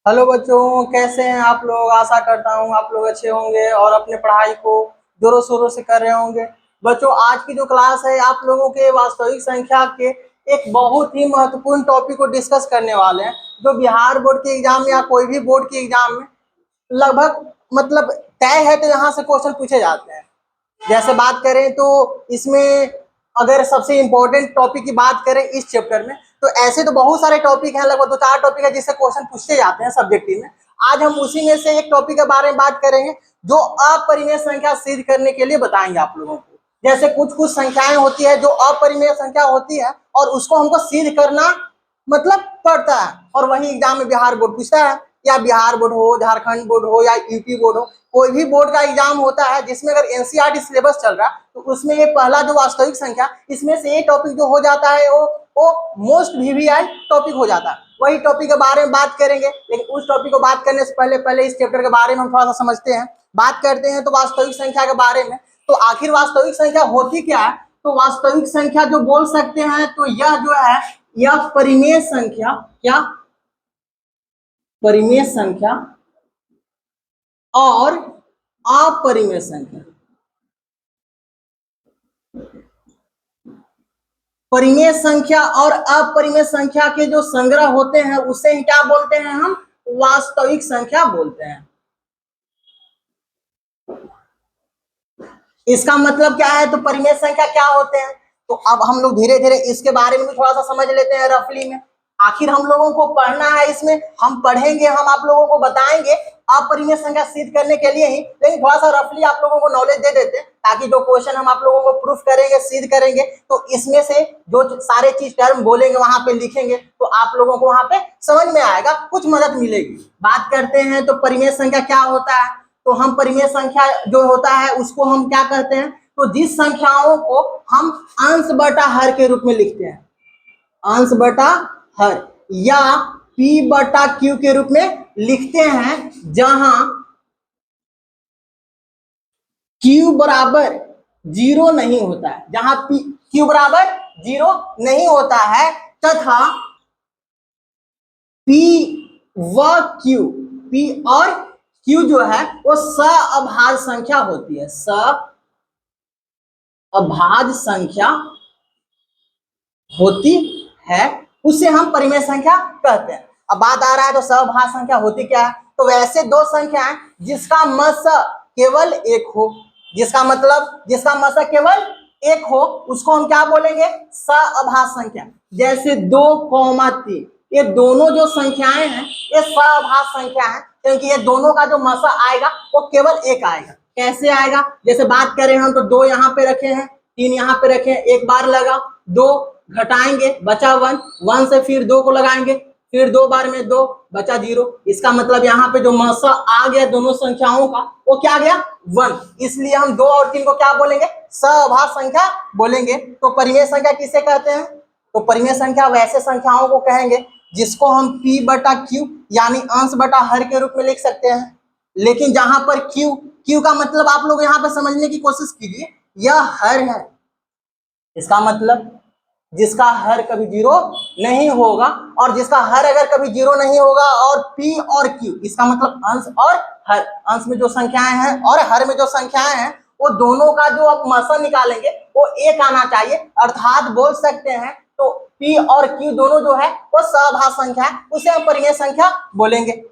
Hello बच्चों, कैसे हैं आप लोग। आशा करता हूँ आप लोग अच्छे होंगे और अपने पढ़ाई को जोरों शोरों से कर रहे होंगे। बच्चों, आज की जो क्लास है आप लोगों के वास्तविक संख्या के एक बहुत ही महत्वपूर्ण टॉपिक को डिस्कस करने वाले हैं, जो बिहार बोर्ड के एग्जाम में या कोई भी बोर्ड के एग्जाम में लगभग मतलब तय है। तो यहाँ से क्वेश्चन पूछे जाते हैं। जैसे बात करें तो इसमें अगर सबसे इम्पोर्टेंट टॉपिक की बात करें इस चैप्टर में, तो ऐसे तो बहुत सारे टॉपिक हैं, लगभग 2-4 टॉपिक है जिससे क्वेश्चन पूछते जाते हैं सब्जेक्टिव में। आज हम उसी में से एक टॉपिक के बारे में बात करेंगे जो अपरिमेय संख्या सिद्ध करने के लिए बताएंगे आप लोगों को। जैसे कुछ कुछ संख्याएं होती है जो अपरिमेय संख्या होती है और उसको हमको सिद्ध करना मतलब पड़ता है, और वही एग्जाम में बिहार बोर्ड पूछता है, या बिहार बोर्ड हो, झारखंड बोर्ड हो, या यूपी बोर्ड हो, कोई भी बोर्ड का एग्जाम होता है जिसमें अगर एनसीईआरटी सिलेबस चल रहा है तो उसमें ये पहला जो वास्तविक संख्या, इसमें से ये टॉपिक जो हो जाता है वो मोस्ट वीवीआई टॉपिक हो जाता है। वही टॉपिक के बारे में बात करेंगे, लेकिन उस टॉपिक को बात करने से पहले इस चैप्टर के बारे में हम थोड़ा सा समझते हैं। बात करते हैं तो वास्तविक संख्या के बारे में। तो आखिर वास्तविक संख्या होती क्या है? तो वास्तविक संख्या जो बोल सकते हैं तो यह जो है, यह परिमेय संख्या, क्या परिमेय संख्या और अपरिमेय संख्या, परिमेय संख्या और अपरिमेय संख्या के जो संग्रह होते हैं उसे ही क्या बोलते हैं? हम वास्तविक संख्या बोलते हैं। इसका मतलब क्या है? तो परिमेय संख्या क्या होते हैं? तो अब हम लोग धीरे धीरे इसके बारे में भी थोड़ा सा समझ लेते हैं रफली में। आखिर हम लोगों को पढ़ना है, इसमें हम पढ़ेंगे, हम आप लोगों को बताएंगे अपरिमेय संख्या सिद्ध करने के लिए ही, लेकिन थोड़ा सा रफली आप लोगों को नॉलेज दे देते हैं ताकि जो क्वेश्चन हम आप लोगों को प्रूफ करेंगे, सिद्ध करेंगे, तो इसमें से जो सारे चीज टर्म बोलेंगे वहां पे लिखेंगे तो आप लोगों को वहां पे समझ में आएगा, कुछ मदद मिलेगी। बात करते हैं तो परिमेय संख्या क्या होता है। तो हम परिमेय संख्या जो होता है उसको हम क्या कहते हैं? तो जिस संख्याओं को हम अंश बटा हर के रूप में लिखते हैं, अंश बटा हर, या p बटा q के रूप में लिखते हैं, जहां q बराबर 0 नहीं होता है, जहां q बराबर 0 नहीं होता है, तथा p व q, p और q जो है वो सअभाज्य संख्या होती है, सअभाज्य संख्या होती है, उसे हम परिमेय संख्या कहते हैं। अब बात आ रहा है तो सअभाज्य संख्या होती क्या है? तो वैसे दो संख्याएं जिसका मस केवल एक हो, जिसका मतलब जिसका मस केवल एक हो, उसको हम क्या बोलेंगे? सअभाज्य संख्या। जैसे 2,3, ये दोनों जो संख्याएं हैं ये सअभाज्य संख्या है, क्योंकि ये दोनों का जो मस आएगा वो केवल एक आएगा। कैसे आएगा? जैसे बात करें हम तो 2 यहाँ पे रखे हैं, 3 यहाँ पे रखे हैं, एक बार लगा, 2 घटाएंगे बचा 1, 1 से फिर 2 को लगाएंगे, फिर 2 बार में 2 बचा 0। इसका मतलब यहाँ पे जो मसा आ गया दोनों संख्याओं का वो क्या गया? 1। इसलिए हम 2 और 3 को क्या बोलेंगे? सअभाज्य संख्या बोलेंगे। तो परिमेय संख्या किसे कहते हैं? तो परिमेय संख्या वैसे संख्याओं को कहेंगे जिसको हम p बटा q यानी अंश बटा हर के रूप में लिख सकते हैं। लेकिन जहां पर q का मतलब आप लोग यहाँ पे समझने की कोशिश कीजिए, यह हर है। इसका मतलब जिसका हर कभी 0 नहीं होगा, और जिसका हर अगर कभी 0 नहीं होगा, और p और q, इसका मतलब अंश और हर, अंश में जो संख्याएं हैं और हर में जो संख्याएं हैं वो दोनों का जो आप मसा निकालेंगे वो एक आना चाहिए। अर्थात बोल सकते हैं तो p और q दोनों जो है वो सअभाज्य संख्या है, उसे हम परिमेय संख्या बोलेंगे।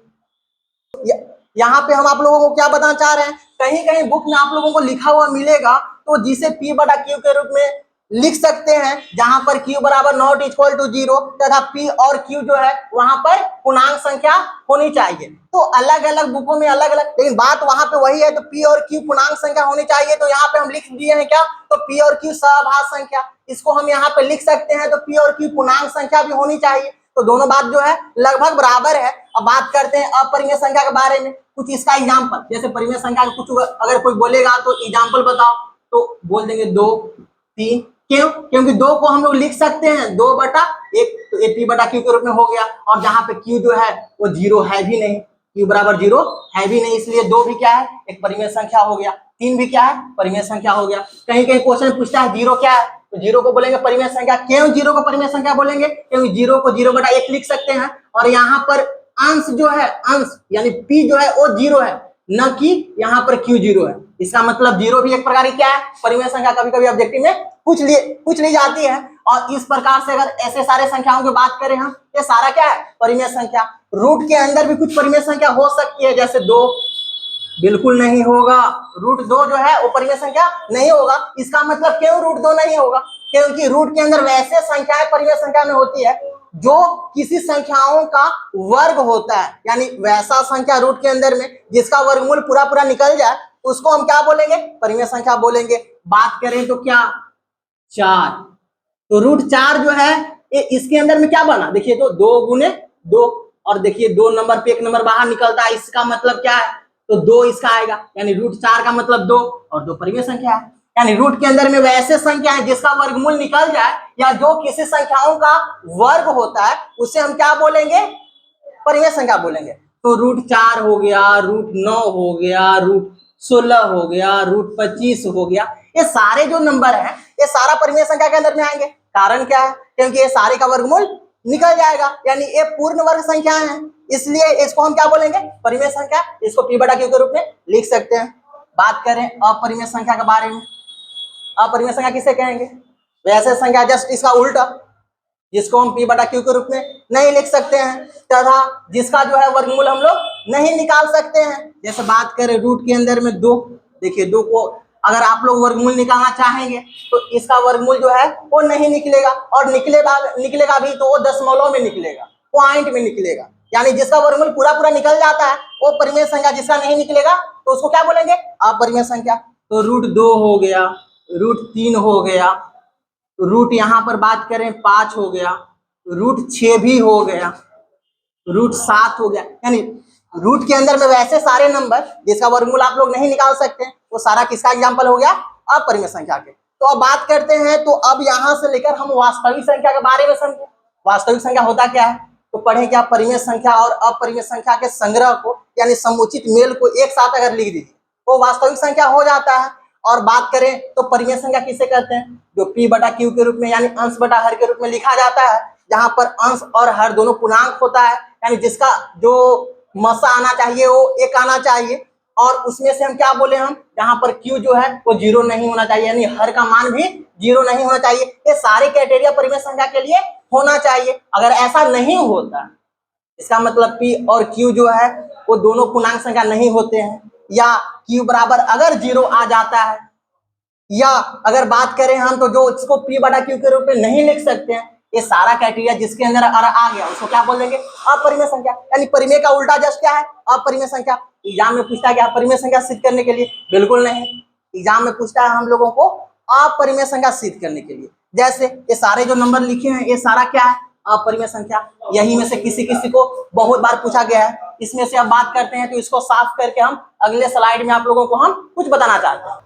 यहाँ पे हम आप लोगों को क्या बताना चाह रहे हैं? कहीं कहीं बुक में आप लोगों को लिखा हुआ मिलेगा तो जिसे p बटा q के रूप में लिख सकते हैं, जहां पर q बराबर नॉट इक्वल टू 0, तथा p और q जो है वहां पर पूर्णांक संख्या होनी चाहिए। तो अलग अलग बुकों में अलग अलग, लेकिन बात वहां पे वही है। तो p और q पूर्णांक संख्या होनी चाहिए, तो यहाँ पे हम लिख दिए हैं क्या? तो p और q सअभाज्य संख्या, इसको हम यहाँ पे लिख सकते हैं। तो p और q पूर्णांक संख्या भी होनी चाहिए, तो दोनों बात जो है लगभग बराबर है। अब बात करते हैं अपरिमेय संख्या के बारे में, कुछ इसका एग्जाम्पल। जैसे परिमेय संख्या का कुछ अगर कोई बोलेगा तो एग्जाम्पल बताओ, तो बोल देंगे 2, 3। क्यों? क्योंकि 2 को हम लोग लिख सकते हैं 2 बटा 1, तो ये p बटा q के रूप में हो गया, और जहां पे q जो है वो 0 है भी नहीं, q बराबर 0 है भी नहीं, इसलिए 2 भी क्या है? एक परिमेय संख्या हो गया। 3 भी क्या है? परिमेय संख्या हो गया। कहीं कहीं क्वेश्चन पूछता है 0 क्या है, तो 0 को बोलेंगे परिमेय संख्या। क्यों 0 को परिमेय संख्या बोलेंगे? क्योंकि 0 को 0 बटा 1 लिख सकते हैं, और यहाँ पर अंश जो है, अंश यानी p जो है वो 0 है, न कि यहाँ पर q 0 है। इसका मतलब 0 भी एक प्रकार की क्या है, परिमेय संख्या। कभी कभी ऑब्जेक्टिव में पूछ ली जाती है। और इस प्रकार से अगर ऐसे सारे संख्याओं की बात करें हम, ये सारा क्या है, परिमेय संख्या। रूट के अंदर भी कुछ परिमेय संख्या हो सकती है, जैसे 2 बिल्कुल नहीं होगा, रूट 2 जो है वो परिमेय संख्या नहीं होगा। इसका मतलब क्यों रूट 2 नहीं होगा, क्योंकि रूट के अंदर वैसे संख्याएं परिमेय संख्या में होती है जो किसी संख्याओं का वर्ग होता है, यानी वैसा संख्या रूट के अंदर में जिसका वर्गमूल पूरा पूरा निकल जाए, उसको हम क्या बोलेंगे, परिमेय संख्या बोलेंगे। बात करें तो क्या, 4, तो रूट 4 जो है इसके अंदर में क्या बना, देखिए तो 2 गुने 2, और देखिए 2 नंबर पे 1 नंबर बाहर निकलता है, इसका मतलब क्या है, तो 2 इसका आएगा, यानी रूट 4 का मतलब 2, और 2 परिमेय संख्या है। यानी रूट के अंदर में वैसे संख्या है जिसका वर्गमूल निकल जाए या जो किसी संख्याओं का वर्ग होता है, उसे हम क्या बोलेंगे, परिमेय संख्या बोलेंगे। तो रूट 4 हो गया, रूट 9 हो गया, रूट 16 हो गया, रूट 25 हो गया, ये सारे जो नंबर हैं ये सारा परिमेय संख्या के अंदर में आएंगे। कारण क्या है, क्योंकि ये सारे का वर्गमूल निकल जाएगा, यानी ये पूर्ण वर्ग संख्या है, इसलिए इसको हम क्या बोलेंगे, परिमेय संख्या। इसको p बटा q के रूप में लिख सकते हैं। बात करें अपरिमेय संख्या के बारे में, अपरिमेय संख्या किसे कहेंगे, वैसे संख्या जस्ट इसका उल्टा, जिसको हम p बटा q के रूप में नहीं लिख सकते हैं, तथा जिसका जो है वर्गमूल हम लोग नहीं निकाल सकते हैं। जैसे बात करें रूट के अंदर में 2, देखिए 2 को अगर आप लोग वर्गमूल निकालना चाहेंगे तो इसका वर्गमूल जो है वो नहीं निकलेगा, और निकलेगा भी तो वो दशमलव में निकलेगा, पॉइंट में निकलेगा। यानी जिसका वर्गमूल पूरा पूरा निकल जाता है वो परिमेय संख्या, जिसका नहीं निकलेगा तो उसको क्या बोलेंगे, अपरिमेय संख्या। तो रूट 2 हो गया, रूट 3 हो गया, रूट यहाँ पर बात करें 5 हो गया, रूट 6 भी हो गया, रूट 7 हो गया। यानी रूट के अंदर में वैसे सारे नंबर जिसका वर्गमूल आप लोग नहीं निकाल सकते, वो सारा किसका एग्जाम्पल हो गया, अपरिमेय संख्या के। तो अब बात करते हैं, तो अब यहां से लेकर हम वास्तविक संख्या के बारे में समझें। वास्तविक संख्या होता क्या है, तो पढ़े क्या, परिमेय संख्या और अपरिमेय संख्या के संग्रह को यानी समुचित मेल को एक साथ अगर लिख दीजिए तो वास्तविक संख्या हो जाता है। और बात करें तो परिमेय संख्या किसे कहते हैं, जो p बटा q के रूप में यानी अंश बटा हर के रूप में लिखा जाता है, जहां पर अंश और हर दोनों पूर्णांक होता है, यानी जिसका जो मसा आना चाहिए वो 1 आना चाहिए, और उसमें से हम क्या बोले, हम यहाँ पर q जो है वो 0 नहीं होना चाहिए, यानी हर का मान भी 0 नहीं होना चाहिए। ये सारे क्राइटेरिया परिमेय संख्या के लिए होना चाहिए। अगर ऐसा नहीं होता, इसका मतलब p और q जो है वो दोनों पूर्णांक संख्या नहीं होते हैं, या q बराबर अगर 0 आ जाता है, या अगर बात करें हम तो जो इसको p बटा q के रूप में नहीं लिख सकते हैं, ये सारा क्राइटेरिया जिसके अंदर आ गया उसको क्या बोल देंगे, अपरिमेय संख्या। यानी परिमेय का उल्टा जस्ट क्या है, अपरिमेय संख्या। एग्जाम में पूछता है कि अपरिमेय संख्या सिद्ध करने के लिए, बिल्कुल नहीं, एग्जाम में पूछता है हम लोगों को अपरिमेय संख्या सिद्ध करने के लिए। जैसे ये सारे जो नंबर लिखे हैं ये सारा क्या है, अपरिमेय संख्या। यही में से किसी किसी को बहुत बार पूछा गया है। इसमें से अब बात करते हैं, तो इसको साफ करके हम अगले स्लाइड में आप लोगों को हम कुछ बताना चाहते हैं।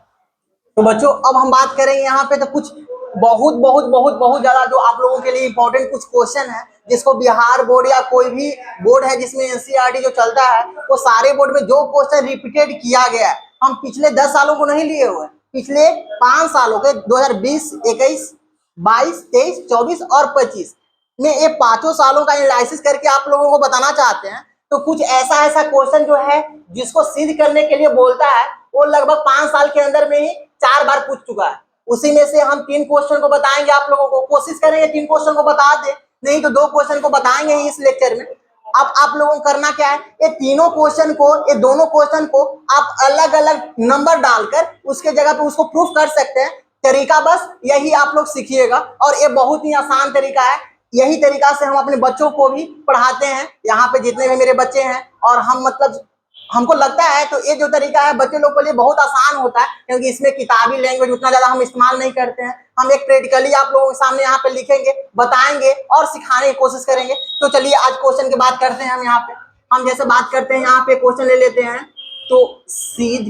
तो बच्चों अब हम बात करेंगे यहाँ पे, तो कुछ बहुत बहुत बहुत बहुत ज्यादा जो आप लोगों के लिए इंपॉर्टेंट कुछ क्वेश्चन है, जिसको बिहार बोर्ड या कोई भी बोर्ड है जिसमें एनसीईआरटी जो चलता है, वो सारे बोर्ड में जो क्वेश्चन रिपीटेड किया गया है, हम पिछले 10 सालों को नहीं लिए हुए, पिछले 5 सालों के 2020, 21, 22, 23, 24 और 25 में ये 5 सालों का एनालिसिस करके आप लोगों को बताना चाहते हैं। तो कुछ ऐसा ऐसा क्वेश्चन जो है जिसको सिद्ध करने के लिए बोलता है, वो लगभग 5 साल के अंदर में ही 4 बार पूछ चुका है। उसी में से हम 3 क्वेश्चन को बताएंगे आप लोगों को, कोशिश करेंगे 3 क्वेश्चन को बता दे, नहीं तो 2 क्वेश्चन को बताएंगे ही इस लेक्चर में। अब आप लोगों को करना क्या है, ये तीनों क्वेश्चन को, ये दोनों क्वेश्चन को आप अलग अलग नंबर डालकर उसके जगह पे उसको प्रूफ कर सकते हैं। तरीका बस यही आप लोग सीखिएगा, और ये बहुत ही आसान तरीका है। यही तरीका से हम अपने बच्चों को भी पढ़ाते हैं, यहाँ पे जितने भी मेरे बच्चे हैं, और हम मतलब हमको लगता है तो ये जो तरीका है बच्चे लोग के लिए बहुत आसान होता है, क्योंकि इसमें किताबी लैंग्वेज उतना ज्यादा हम इस्तेमाल नहीं करते हैं। हम एक प्रैक्टिकली आप लोगों के सामने यहाँ पे लिखेंगे, बताएंगे और सिखाने की कोशिश करेंगे। तो चलिए आज क्वेश्चन की बात करते हैं। हम यहाँ पे हम जैसे बात करते हैं, यहाँ पे क्वेश्चन ले लेते हैं, तो सिद्ध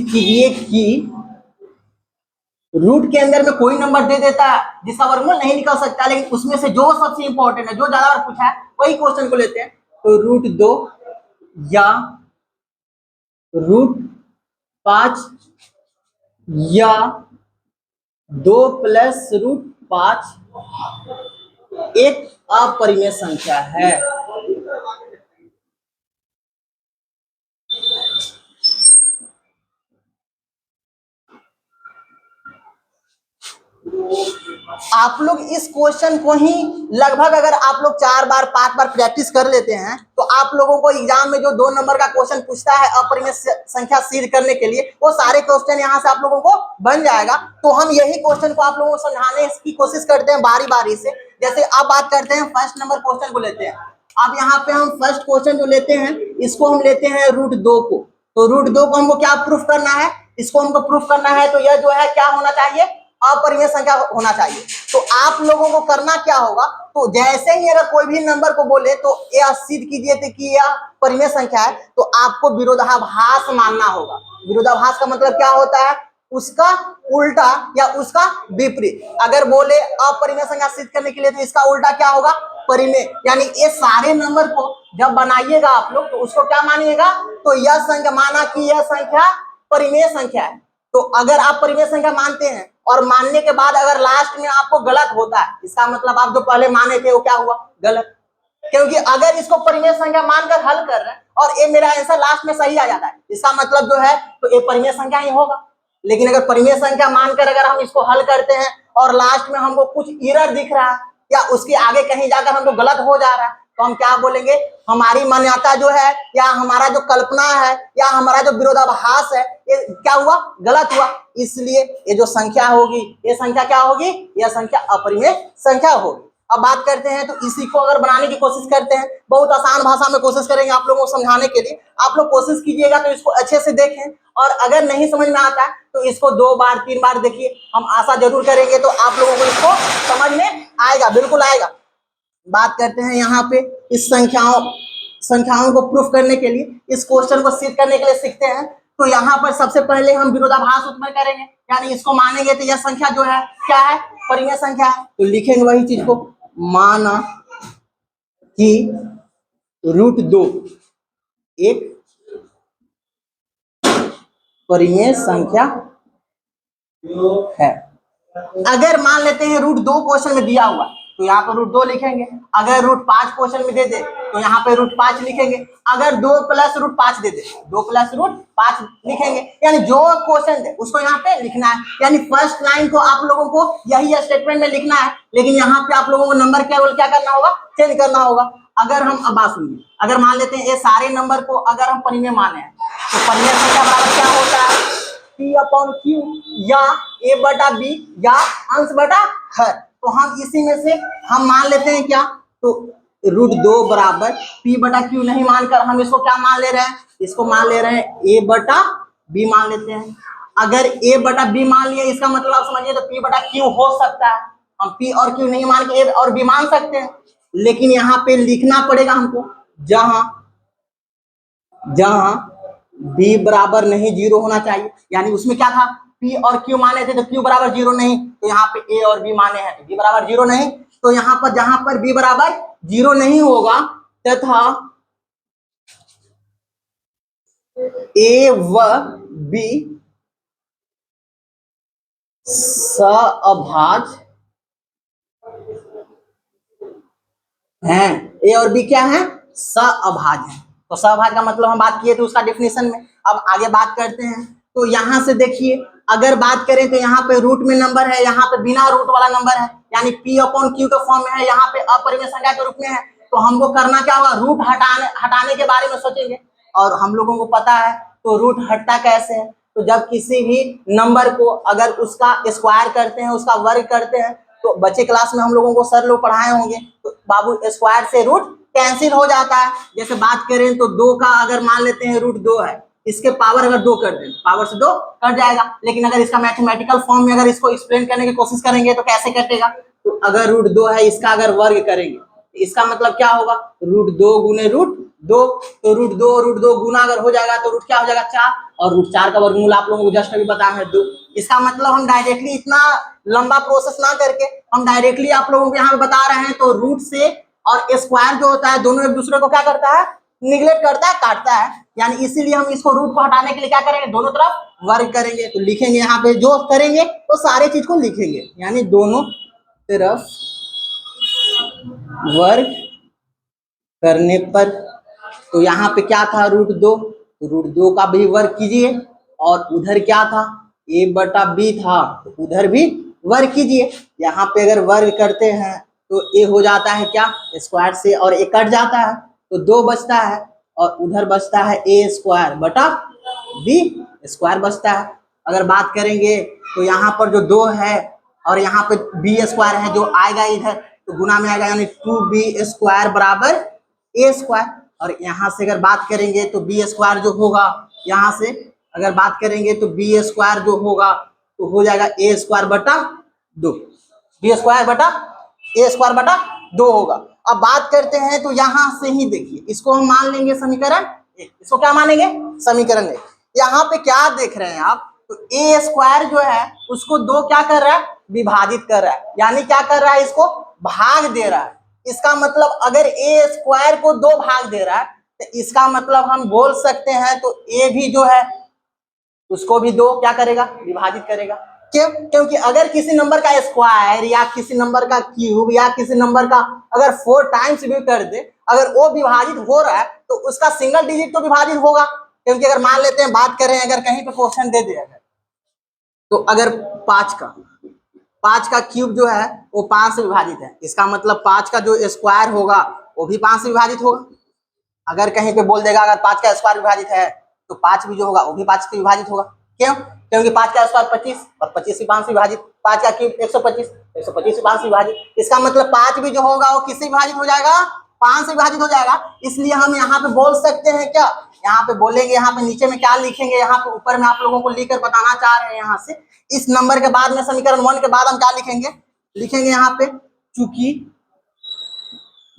कीजिए कि रूट के अंदर में कोई नंबर दे देता है जिसका वर्गमूल नहीं निकल सकता, लेकिन उसमें से जो सबसे इंपॉर्टेंट है, जो ज्यादा बार पूछा है, वही क्वेश्चन को लेते हैं। तो रूट 2 या रूट 5 या 2 प्लस रूट 5 एक अपरिमेय संख्या है। आप लोग इस क्वेश्चन को ही लगभग अगर आप लोग 4 बार 5 बार प्रैक्टिस कर लेते हैं तो आप लोगों को एग्जाम में जो 2 नंबर का क्वेश्चन पूछता है अपरिमेय संख्या सिद्ध करने के लिए, वो सारे क्वेश्चन यहाँ से आप लोगों को बन जाएगा। तो हम यही क्वेश्चन को आप लोगों को समझाने की कोशिश करते हैं बारी बारी से। जैसे अब बात करते हैं फर्स्ट नंबर क्वेश्चन को लेते हैं। अब यहाँ पे हम फर्स्ट क्वेश्चन जो लेते हैं इसको हम लेते हैं √2 को। तो √2 को हमको क्या प्रूफ करना है, इसको हमको प्रूफ करना है तो यह जो है क्या होना चाहिए, अपरिमेय संख्या होना चाहिए। तो आप लोगों को करना क्या होगा, तो जैसे ही अगर कोई भी नंबर को बोले तो यह सिद्ध कीजिए कि यह परिमेय संख्या है, तो आपको विरोधाभास मानना होगा। विरोधाभास का मतलब क्या होता है, उसका उल्टा या उसका विपरीत। अगर बोले अपरिमेय संख्या सिद्ध करने के लिए तो इसका उल्टा क्या होगा, परिमेय। यानी ये सारे नंबर को जब बनाइएगा आप लोग तो उसको क्या मानिएगा, तो यह संख्या माना कि यह संख्या परिमेय संख्या है। तो अगर आप परिमेय संख्या मानते हैं और मानने के बाद अगर लास्ट में आपको गलत होता है, इसका मतलब आप जो पहले माने थे वो क्या हुआ, गलत। क्योंकि अगर इसको परिमेय संख्या मानकर हल कर रहे हैं और ये मेरा आंसर लास्ट में सही आ जाता है, इसका मतलब जो है तो ये परिमेय संख्या ही होगा। लेकिन अगर परिमेय संख्या मानकर अगर हम इसको हल करते हैं और लास्ट में हमको कुछ एरर दिख रहा है या उसके आगे कहीं जाकर हमको गलत हो जा रहा है, तो हम क्या बोलेंगे, हमारी मान्यता जो है या हमारा जो कल्पना है या हमारा जो विरोधाभास है ये क्या हुआ, गलत हुआ। इसलिए ये जो संख्या होगी ये संख्या क्या होगी, यह संख्या अपरिमेय संख्या होगी। अब बात करते हैं तो इसी को अगर बनाने की कोशिश करते हैं, बहुत आसान भाषा में कोशिश करेंगे आप लोगों को समझाने के लिए। आप लोग कोशिश कीजिएगा तो इसको अच्छे से देखें, और अगर नहीं समझ में आता है तो इसको 2 बार 3 बार देखिए। हम आशा जरूर करेंगे तो आप लोगों को इसको समझ में आएगा, बिल्कुल आएगा। बात करते हैं यहाँ पे इस संख्याओं को प्रूफ करने के लिए, इस क्वेश्चन को सिद्ध करने के लिए सीखते हैं। तो यहाँ पर सबसे पहले हम विरोधाभास उत्पन्न करेंगे, यानी इसको मानेंगे तो यह संख्या जो है क्या है, परिमेय संख्या है। तो लिखेंगे वही चीज को, माना कि √2 एक परिमेय संख्या है। अगर मान लेते हैं √2 क्वेश्चन में दिया हुआ तो यहाँ पर √2 लिखेंगे। अगर √5 क्वेश्चन में दे दे तो यहाँ पे √5 लिखेंगे। अगर 2 + √5 दे दे 2 + √5 लिखेंगे। यानी जो क्वेश्चन दे उसको यहाँ पे लिखना है। यानी फर्स्ट लाइन को आप लोगों को यही स्टेटमेंट में लिखना है, लेकिन यहाँ पे आप लोगों को नंबर केवल क्या करना होगा, चेंज करना होगा। अगर हम अब बात सुनिए, अगर मान लेते हैं ये सारे नंबर को अगर हम परिमेय माने हैं तो परिमेय संख्या बराबर क्या होता है, P/Q या A/B या अंश बटा हर। तो हम इसी में से हम मान लेते हैं क्या, तो √2 बराबर P/Q नहीं मानकर हम इसको क्या मान ले रहे हैं, इसको मान ले रहे हैं A/B मान लेते हैं। अगर A/B मान लिया इसका मतलब आप समझिए तो P/Q हो सकता है। हम P और Q नहीं मान के A और B मान सकते हैं, लेकिन यहाँ पे लिखना पड़ेगा हमको जहां B बराबर नहीं 0 होना चाहिए। यानी उसमें क्या था, P और Q माने थे तो Q बराबर 0 नहीं, तो यहाँ पे A और B माने हैं तो B बराबर 0 नहीं। तो यहाँ पर जहां पर B बराबर 0 नहीं होगा तथा A व B सहअभाज्य हैं, A और B क्या है, सहअभाज्य है। तो सहअभाज्य का मतलब हम बात किए थे उसका डेफिनेशन में। अब आगे बात करते हैं। तो यहां से देखिए, अगर बात करें तो यहाँ पे रूट में नंबर है, यहाँ पे बिना रूट वाला नंबर है, यानी P/Q के फॉर्म में है, यहाँ पे अपरिमेय संख्या के रूप में है। तो हमको करना क्या होगा, रूट हटाने के बारे में सोचेंगे। और हम लोगों को पता है तो रूट हटता कैसे है, तो जब किसी भी नंबर को अगर उसका स्क्वायर करते हैं, उसका वर्ग करते हैं, तो बच्चे क्लास में हम लोगों को सर लोग पढ़ाए होंगे, तो बाबू स्क्वायर से रूट कैंसिल हो जाता है। जैसे बात करें तो 2 का अगर मान लेते हैं √2 है, इसके पावर अगर 2 कर दें, पावर से 2 कट जाएगा। लेकिन अगर इसका मैथमेटिकल फॉर्म में अगर इसको एक्सप्लेन करने की कोशिश करेंगे तो कैसे कटेगा, तो अगर √2 है इसका अगर वर्ग करेंगे इसका मतलब क्या होगा, √2 गुने √2। तो √2 गुना अगर हो जाएगा तो रूट क्या हो जाएगा, 4, और √4 का वर्गमूल आप लोगों को जस्ट अभी बताया है 2। इसका मतलब हम डायरेक्टली इतना लंबा प्रोसेस ना करके हम डायरेक्टली आप लोगों को यहाँ पे बता रहे हैं। तो रूट से और स्क्वायर जो होता है दोनों एक दूसरे को क्या करता है, निगलेक्ट करता है, काटता है। यानी इसीलिए हम इसको रूट को हटाने के लिए क्या करेंगे, दोनों तरफ वर्ग करेंगे। तो लिखेंगे यहाँ पे जो करेंगे तो सारे चीज को लिखेंगे, यानी दोनों तरफ वर्ग करने पर, तो यहाँ पे क्या था √2, तो √2 का भी वर्ग कीजिए, और उधर क्या था a/b था, तो उधर भी वर्ग कीजिए। यहाँ पे अगर वर्ग करते हैं तो a हो जाता है क्या स्क्वायर से, और a कट जाता है तो 2 बचता है, और उधर बचता है a² / b² बचता है। अगर बात करेंगे तो यहाँ पर जो 2 है और यहाँ पे b² है जो आएगा इधर, तो गुना में आएगा, यानी 2b² = a²। और यहाँ से अगर बात करेंगे तो b² जो होगा, यहाँ से अगर बात करेंगे तो b² जो होगा तो हो जाएगा a²/2, b²/a²/2 होगा। अब बात करते हैं तो यहाँ से ही देखिए, इसको हम मान लेंगे समीकरण 1। इसको क्या मानेंगे समीकरण 1। यहाँ पे क्या देख रहे हैं आप, तो a² जो है उसको 2 क्या कर रहा है विभाजित कर रहा है, यानी क्या कर रहा है इसको भाग दे रहा है। इसका मतलब अगर a² को 2 भाग दे रहा है तो इसका मतलब हम बोल सकते हैं तो a भी जो है उसको भी 2 क्या करेगा विभाजित करेगा। क्यों? क्योंकि अगर किसी नंबर का स्क्वायर या किसी नंबर का क्यूब या किसी नंबर का अगर 4 टाइम्स भी कर दे, अगर वो विभाजित हो रहा है तो उसका सिंगल डिजिट तो विभाजित होगा। क्योंकि अगर मान लेते हैं बात करें, अगर कहीं पे क्वेश्चन दे दे अगर, तो अगर 5 का क्यूब जो है वो 5 से विभाजित है, इसका मतलब 5 का जो स्क्वायर होगा वो भी 5 से विभाजित होगा। अगर कहीं पे बोल देगा अगर 5 का स्क्वायर विभाजित है तो 5 भी जो होगा वो भी 5 से विभाजित होगा। क्यों? क्योंकि 5 का स्क्वायर 25 और 25 से 5 से विभाजित, 5 का क्यूब 125, 125 से 5 से विभाजित, इसका मतलब 5 भी जो होगा वो किससे विभाजित हो जाएगा 5 से विभाजित हो जाएगा। इसलिए हम यहाँ पे बोल सकते हैं क्या, यहाँ पे बोलेंगे, यहाँ पे नीचे में क्या लिखेंगे, यहाँ पे ऊपर में आप लोगों को लिखकर बताना चाह रहे हैं। यहाँ से इस नंबर के बाद में समीकरण 1 के बाद हम क्या लिखेंगे, लिखेंगे यहाँ पे चूंकि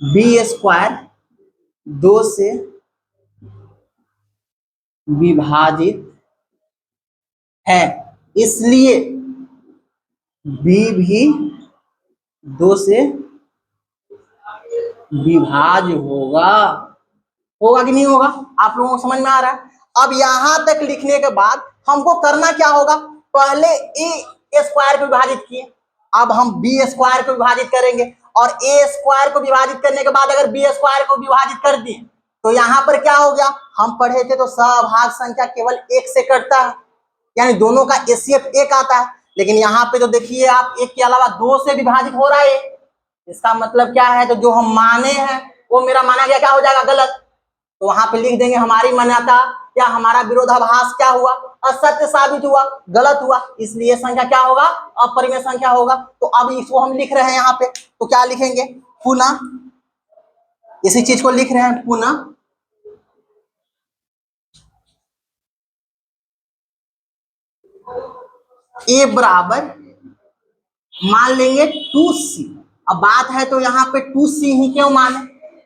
b² 2 से विभाजित है इसलिए b भी 2 से विभाज्य होगा कि नहीं होगा, आप लोगों को समझ में आ रहा है। अब यहां तक लिखने के बाद हमको करना क्या होगा, पहले a² को विभाजित किए, अब हम b² को विभाजित करेंगे, और a² को विभाजित करने के बाद अगर b² को विभाजित कर दिए तो यहाँ पर क्या हो गया, हम पढ़े थे तो सहभाग संख्या केवल 1 से कटता है, यानी दोनों का HCF 1 आता है। लेकिन यहाँ पे जो देखिए आप 1 के अलावा 2 से विभाजित हो रहा है, इसका मतलब क्या है, तो जो हम माने हैं वो मेरा माना गया क्या हो जाएगा गलत, तो वहां पे लिख देंगे हमारी मान्यता या हमारा विरोधाभास क्या हुआ असत्य साबित हुआ, गलत हुआ, इसलिए संख्या क्या होगा अपरिमेय संख्या होगा। तो अब इसको हम लिख रहे हैं यहाँ पे, तो क्या लिखेंगे पुनः, इसी चीज को लिख रहे हैं पुनः a बराबर मान लेंगे 2c। अब बात है तो यहाँ पे 2c ही क्यों माने,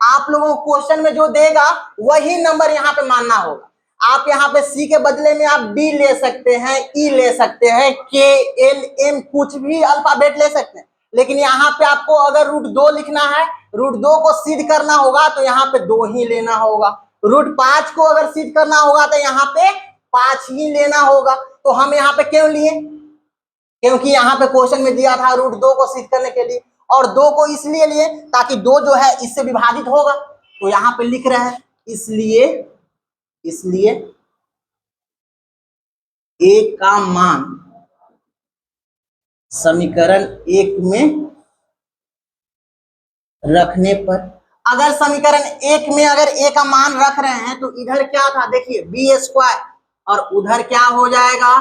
आप लोगों को क्वेश्चन में जो देगा वही नंबर यहाँ पे मानना होगा। आप यहाँ पे c के बदले में आप d ले सकते हैं, e ले सकते हैं, k l m कुछ भी अल्फाबेट ले सकते हैं, लेकिन यहाँ पे आपको अगर √2 लिखना है, √2 को सिद्ध करना होगा तो यहाँ पे 2 ही लेना होगा, √5 को अगर सिद्ध करना होगा तो यहाँ पे 5 ही लेना होगा। तो हम यहाँ पे क्यों लिए, क्योंकि यहाँ पे क्वेश्चन में दिया था √2 को सिद्ध करने के लिए, और 2 को इसलिए लिए ताकि 2 जो है इससे विभाजित होगा, तो यहाँ पे लिख रहे हैं इसलिए a का मान समीकरण 1 में रखने पर, अगर समीकरण 1 में अगर a का मान रख रहे हैं तो इधर क्या था देखिए b² और उधर क्या हो जाएगा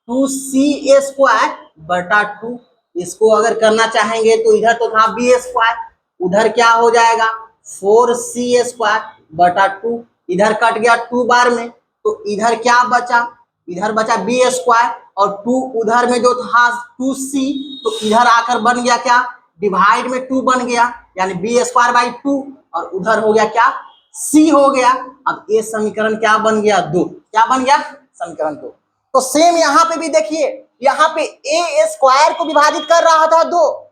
2c²/2। इसको अगर करना चाहेंगे तो इधर तो था b², उधर क्या हो जाएगा 4c²/2, इधर कट गया 2 बार में, तो इधर क्या बचा, इधर बचा b² और 2 उधर में जो था 2c, तो इधर आकर बन गया क्या डिवाइड में 2 बन गया, यानी b²/2, और उधर हो गया क्या c हो गया। अब ये समीकरण क्या बन गया 2, क्या बन गया समीकरण 2। तो सेम यहाँ पे भी देखिए, यहाँ पे a² को विभाजित कर रहा था 2,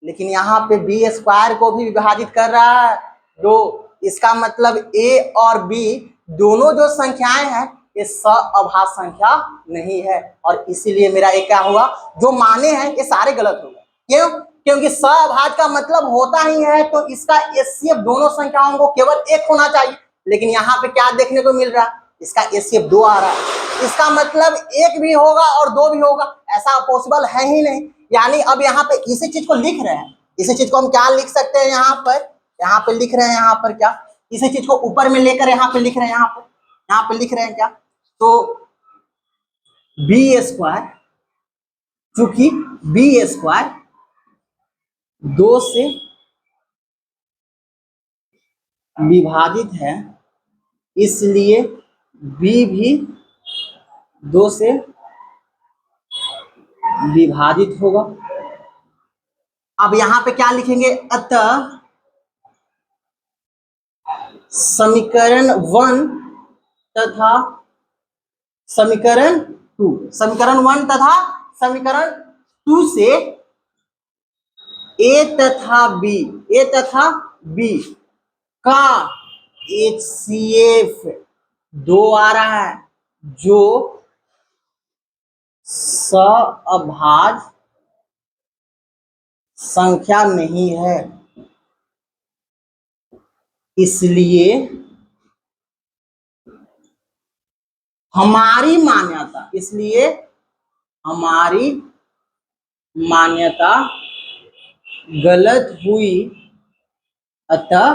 लेकिन यहाँ पे b² को भी विभाजित कर रहा है 2। इसका मतलब a और b दोनों जो संख्याएं हैं ये सहअभाज्य संख्या नहीं है, और इसीलिए मेरा एक क्या हुआ जो माने हैं ये सारे गलत हो गए। क्यों? क्योंकि सहभाज्य का मतलब होता ही है तो इसका एचसीएफ दोनों संख्याओं को केवल एक होना चाहिए, लेकिन यहाँ पे क्या देखने को मिल रहा है, इसका एचसीएफ 2 आ रहा है। इसका मतलब एक भी होगा और 2 भी होगा, ऐसा पॉसिबल है ही नहीं। यानी अब यहाँ पे इसी चीज को लिख रहे हैं, इसी चीज को हम क्या लिख सकते हैं, यहाँ पे लिख रहे हैं, यहाँ पर क्या, इसी चीज को ऊपर में लेकर यहाँ पे लिख रहे हैं, यहाँ पे लिख रहे हैं क्या, तो बी स्क्वायर, चूंकि बी स्क्वायर 2 से विभाजित है, इसलिए बी भी 2 से विभाजित होगा। अब यहां पे क्या लिखेंगे, अतः समीकरण 1 तथा समीकरण 2, समीकरण 1 तथा समीकरण 2 से ए तथा बी का एचसीएफ 2 आ रहा है, जो सहभाज्य संख्या नहीं है, इसलिए हमारी मान्यता गलत हुई। अतः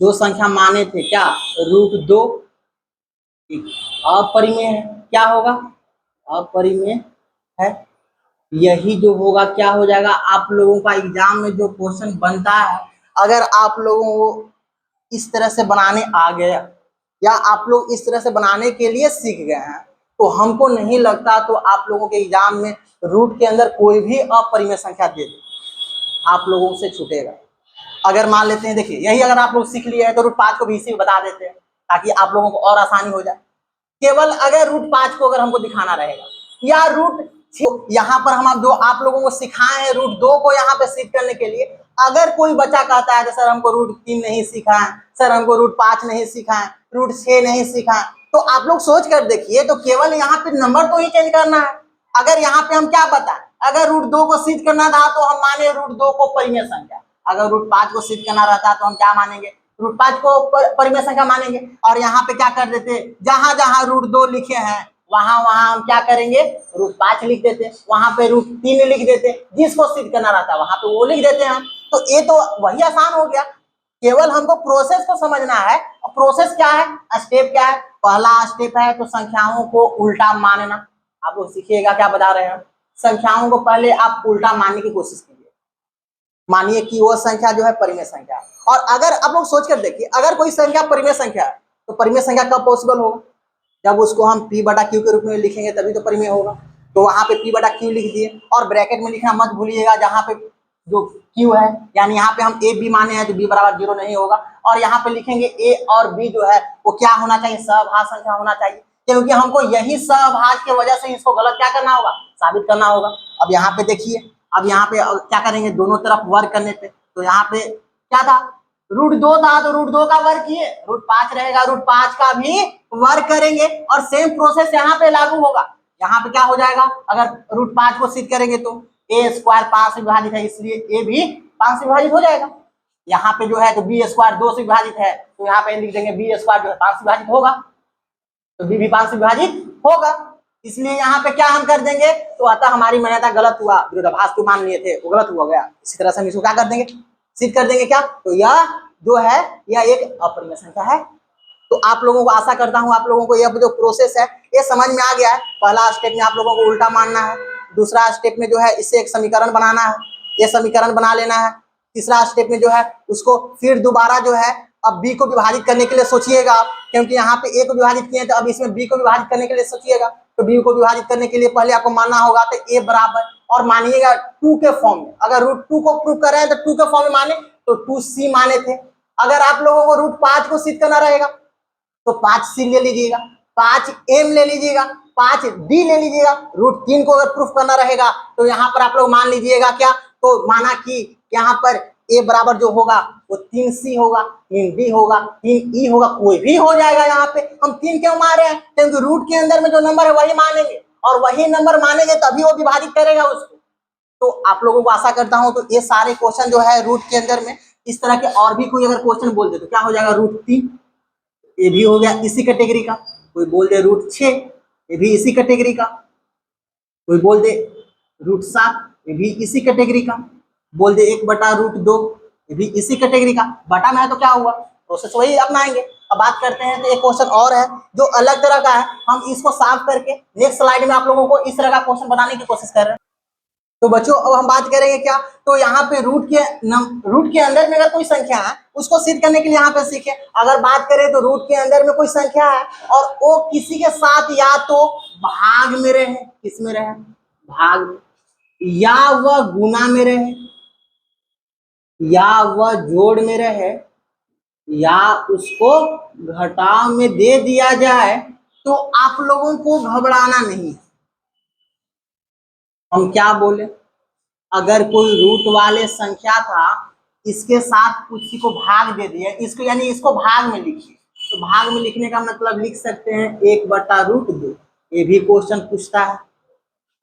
जो संख्या माने थे क्या, √2 अपरिमेय है, क्या होगा, अपरिमेय है। यही जो होगा क्या हो जाएगा, आप लोगों का एग्जाम में जो क्वेश्चन बनता है, अगर आप लोगों को इस तरह से बनाने आ गया या आप लोग इस तरह से बनाने के लिए सीख गए हैं, तो हमको नहीं लगता तो आप लोगों के एग्जाम में रूट के अंदर कोई भी अपरिमेय संख्या दे दे, आप लोगों से छूटेगा। अगर मान लेते हैं, देखिए यही अगर आप लोग सीख लिए हैं तो √5 को भी इसी में बता देते हैं ताकि आप लोगों को और आसानी हो जाए। केवल अगर √5 को अगर हमको दिखाना रहेगा या यहाँ पर हम जो आप लोगों को सिखाए हैं √2 को यहाँ पे सिद्ध करने के लिए, अगर कोई बच्चा कहता है कि सर हमको √3 नहीं सीखा है, सर हमको √5 नहीं सीखा है, √6 नहीं सीखा है, तो आप लोग सोच कर देखिए, तो केवल यहाँ पे नंबर तो ही चेंज करना है। अगर यहाँ पे हम क्या बताएं, अगर √2 को सिद्ध करना था तो हम माने √2 को परिमेय संख्या, अगर √5 को सिद्ध करना रहता तो हम क्या मानेंगे, √5 को परिमेय संख्या मानेंगे। और यहाँ पे क्या कर देते, जहां जहां √2 लिखे हैं वहां वहां हम क्या करेंगे, √5 लिख देते, वहां पे √3 लिख देते, जिसको सिद्ध करना रहता वहां पे वो लिख देते हैं। तो ये तो वही आसान हो गया, केवल हमको प्रोसेस को समझना है। और प्रोसेस क्या है, स्टेप क्या है, पहला स्टेप है तो संख्याओं को उल्टा मानना। आप लोग सीखिएगा क्या बता रहे हैं, संख्याओं को पहले आप उल्टा मानने की कोशिश कीजिए, मानिए कि वो संख्या जो है परिमेय संख्या। और अगर आप लोग सोच कर देखिए, अगर कोई संख्या परिमेय संख्या है तो परिमेय संख्या कब पॉसिबल होगा, जब उसको हम P/Q के रूप में लिखेंगे तभी तो परिमेय होगा। तो वहां पे P/Q लिख दिए, और ब्रैकेट में लिखना मत भूलिएगा, जहां पे जो Q है, यानी यहाँ पे हम A B माने हैं तो B = 0 नहीं होगा। और यहाँ पे लिखेंगे A और B जो है वो क्या होना चाहिए, सहभाज्य संख्या होना चाहिए, क्योंकि हमको यही सहभाज्य की वजह से इसको गलत क्या करना होगा, साबित करना होगा। अब यहाँ पे देखिए, अब यहाँ पे क्या करेंगे, दोनों तरफ वर्ग करने पे, तो यहाँ पे क्या था, √2 था तो √2 का वर्ग किए, √5 रहेगा, √5 का भी वर्ग करेंगे, और सेम प्रोसेस यहाँ पे लागू होगा। यहाँ पे क्या हो जाएगा, अगर √5 को सिद्ध करेंगे तो a² 5 से विभाजित है, इसलिए a भी 5 से विभाजित हो जाएगा। यहाँ पे जो है तो b² 2 से विभाजित है, तो यहाँ पे लिख देंगे b² जो है 5 से विभाजित होगा, तो b भी 5 से विभाजित होगा, इसलिए यहाँ पे क्या हम कर देंगे, तो अतः हमारी मान्यता गलत हुआ, विरोधाभास को मान लिए थे वो गलत हुआ गया। इसी तरह से हम इसको क्या कर देंगे, सिद्ध कर देंगे क्या, तो यह जो है यह एक अपरिमेय संख्या है। तो आप लोगों को आशा करता हूं आप लोगों को यह जो प्रोसेस है ये समझ में आ गया है। पहला स्टेप में आप लोगों को उल्टा मानना है, दूसरा स्टेप में जो है इससे एक समीकरण बनाना है, ये समीकरण बना लेना है, तीसरा स्टेप में जो है उसको फिर दोबारा जो है अब b को विभाजित करने के लिए सोचिएगा आप, क्योंकि यहाँ पे a को विभाजित किए तो अब इसमें b को विभाजित करने के लिए सोचिएगा। तो b को विभाजित करने के लिए पहले आपको मानना होगा तो a बराबर, और मानिएगा 2 के फॉर्म में, अगर √2 को प्रूव कर रहे हैं तो 2 के फॉर्म में माने, तो 2c माने थे। अगर आप लोगों को √5 को सिद्ध करना रहेगा तो 5c ले लीजिएगा, 5m ले लीजिएगा, 5d ले लीजिएगा। √3 को अगर प्रूफ करना रहेगा तो यहाँ पर आप लोग मान लीजिएगा क्या, तो माना कि यहाँ पर a बराबर जो होगा वो 3c होगा, 3d होगा, 3e होगा, कोई भी हो जाएगा। यहाँ पे हम 3 क्यों मान रहे हैं, क्योंकि रूट के अंदर में जो नंबर है वही मानेंगे, और वही नंबर मानेंगे तभी वो विभाजित करेगा उसको। तो आप लोगों को आशा करता हूं तो ये सारे क्वेश्चन जो है रूट के अंदर में इस तरह के और भी कोई अगर क्वेश्चन बोल दे तो क्या हो जाएगा, √3, ये भी हो गया इसी कैटेगरी का। कोई बोल दे √6, ये भी इसी कैटेगरी का। कोई बोल दे √7, ये भी इसी कैटेगरी का। बोल दे 1/√2, ये भी इसी कैटेगरी का। बटा में है तो क्या हुआ, प्रोसेस वही अपनाएंगे। अब बात करते हैं तो एक क्वेश्चन और है जो अलग तरह का है, हम इसको साफ करके नेक्स्ट स्लाइड में आप लोगों को इस तरह का क्वेश्चन बनाने की कोशिश कर रहे हैं। तो बच्चों अब हम बात करेंगे क्या, तो यहाँ पे रूट के अंदर में अगर कोई संख्या है उसको सिद्ध करने के लिए यहाँ पे सीखे। अगर बात करें तो रूट के अंदर में कोई संख्या है और वो किसी के साथ या तो भाग में रहे, किस में रहे, भाग में, या वह गुना में रहे, या वह जोड़ में रहे, या उसको घटाव में दे दिया जाए, तो आप लोगों को घबराना नहीं। हम क्या बोले, अगर कोई रूट वाले संख्या था, इसके साथ किसी को भाग दे दिया, इसको यानी इसको भाग में लिखिए। तो भाग में लिखने का मतलब लिख सकते हैं 1/√2। ये भी क्वेश्चन पूछता है।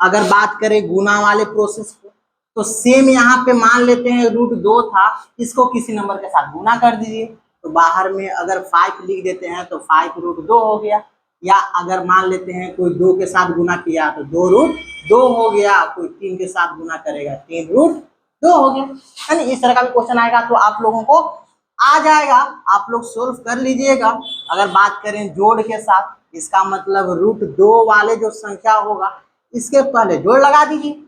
अगर बात करें गुना वाले प्रोसेस को, तो सेम यहाँ पे मान लेते हैं √2 था, इसको किसी नंबर के साथ गुना कर दीजिए, तो बाहर में अगर 5 लिख देते हैं तो 5√2 हो गया। या अगर मान लेते हैं कोई 2 के साथ गुना किया तो 2√2 हो गया, कोई 3 के साथ गुना करेगा 3√2 हो गया। यानी इस तरह का भी क्वेश्चन आएगा तो आप लोगों को आ जाएगा, आप लोग सोल्व कर लीजिएगा। अगर बात करें जोड़ के साथ, इसका मतलब √2 वाले जो संख्या होगा इसके पहले जोड़ लगा दीजिए